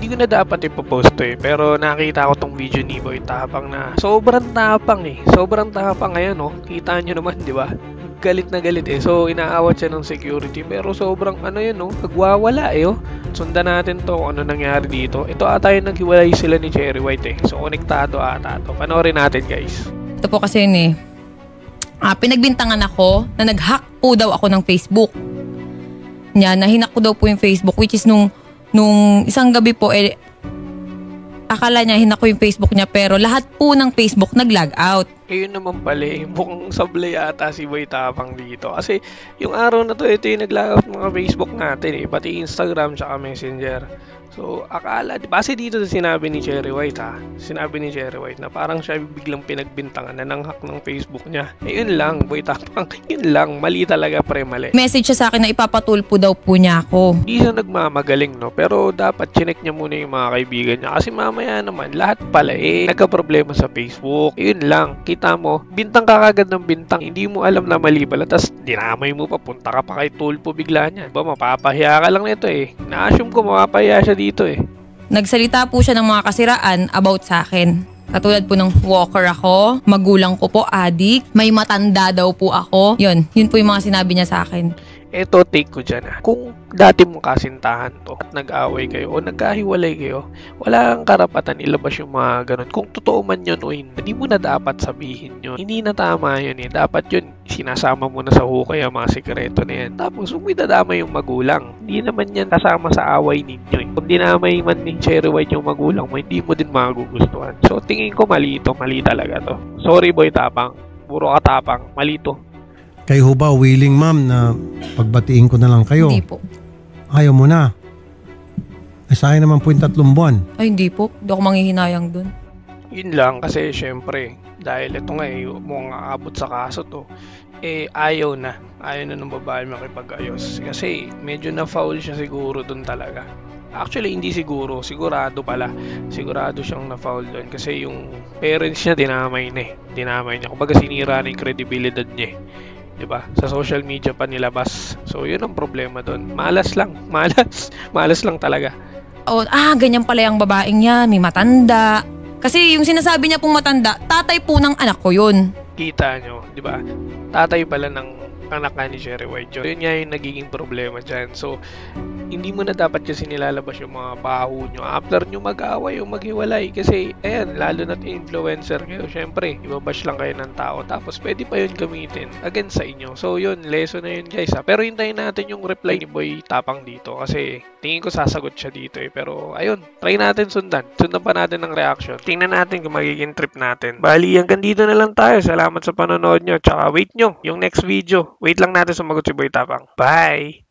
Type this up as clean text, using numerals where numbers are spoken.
Hindi ko na dapat ipopost to eh, pero nakita ko tong video ni Boy Tapang na sobrang tapang eh. Sobrang tapang ngayon oh. Kita nyo naman, di ba? Galit na galit eh. So, inaawat siya ng security. Pero sobrang ano yun oh. Nagwawala eh oh. Sundan natin to kung ano nangyari dito. Ito ata yung naghiwalay sila ni Cherry White eh. So, konektado ata to. Panoorin natin guys. Ito po kasi yun eh. Pinagbintangan ako na nag-hack po daw ako ng Facebook. Nahinak ko daw po yung Facebook, which is nung isang gabi po, akala niya hinak ko yung Facebook niya, pero lahat po ng Facebook nag-log out. Yun naman pala eh, mukhang sablay ata si Boy Tapang dito. Kasi yung araw na to, ito yung nag-log out mga Facebook natin eh, pati Instagram tsaka Messenger. So, akala, base dito sa sinabi ni Cherry White ha, sinabi ni Cherry White na parang siya biglang pinagbintangan na nang-hack ng Facebook niya. Yun lang, Boy Tapang, yun lang, mali talaga pre, mali. Message siya sa akin na ipapatulpo daw po niya ako. Hindi siya nagmamagaling no, pero dapat chinek niya muna yung mga kaibigan niya kasi mamaya naman, lahat pala eh, nagka-problema sa Facebook. Yun lang, kita mo, bintang ka kagad ng bintang, hindi mo alam na mali pala, tas dinamay mo pa, punta ka pa kay tulpo bigla niyan. Ba, mapapahiya ka lang nito eh. Na-assume ko mapapahiya siya dito eh. Nagsalita po siya ng mga kasiraan about sa akin. Katulad po ng walker ako, magulang ko po adik, may matanda daw po ako. Yun po yung mga sinabi niya sa akin. Eto, take ko dyan ha. Kung dati mong kasintahan to at nag-away kayo o nagkahiwalay kayo, wala kang karapatan ilabas yung mga ganun. Kung totoo man yun o hindi mo na dapat sabihin yun. Hindi na tama yun eh. Dapat yun, sinasama mo na sa hukay ang mga sikreto na yan. Tapos, kung may dadama yung magulang, hindi naman yan kasama sa away ninyo eh. Kung dinamay man ni Cherry White yung magulang mo, hindi mo din magugustuhan. So, tingin ko mali ito. Mali talaga to. Sorry, Boy Tapang. Puro katapang. Mali to. Kayo ho ba willing ma'am na pagbatiin ko na lang kayo? Hindi po. Ayaw mo na. Sayang naman po yung 3 buwan. Ay hindi po. Hindi ako manghihinayang dun. Yun lang kasi syempre dahil ito nga eh mukhang aabot sa kaso to eh ayaw na ng babae makipag-ayos kasi medyo na-foul siya siguro dun talaga. Actually hindi siguro, sigurado pala. Sigurado siyang na-foul dun kasi yung parents niya dinamay niya. Kumbaga sinira na yung credibility niya eh. Diba? Sa social media pa nilabas. So yun ang problema dun. Malas lang lang talaga. Ganyan pala yung babaeng yan, may matanda. Kasi yung sinasabi niya pong matanda, tatay po ng anak ko yun. Kita nyo, di ba? Tatay pala ng anak ni Cherry White. Yun nga yung nagiging problema dyan. So, hindi mo na dapat kasi nilalabas yung mga baho nyo after nyo mag-away o maghiwalay. Kasi, ayan, lalo na't influencer kayo. Siyempre, ibabash lang kayo ng tao. Tapos, pwede pa yun gamitin against sa inyo. So, yun, lesson na yun guys ha. Pero hintayin natin yung reply ni Boy Tapang dito. Kasi, tingin ko sasagot siya dito eh. Pero, ayun, try natin sundan. Sundan pa natin ng reaction. Tingnan natin kung magiging trip natin. Bali, hanggang dito na lang tayo. Salamat sa panonood nyo. Tsaka, wait nyo yung next video. Wait lang natin sumagot si Boy Tapang. Bye!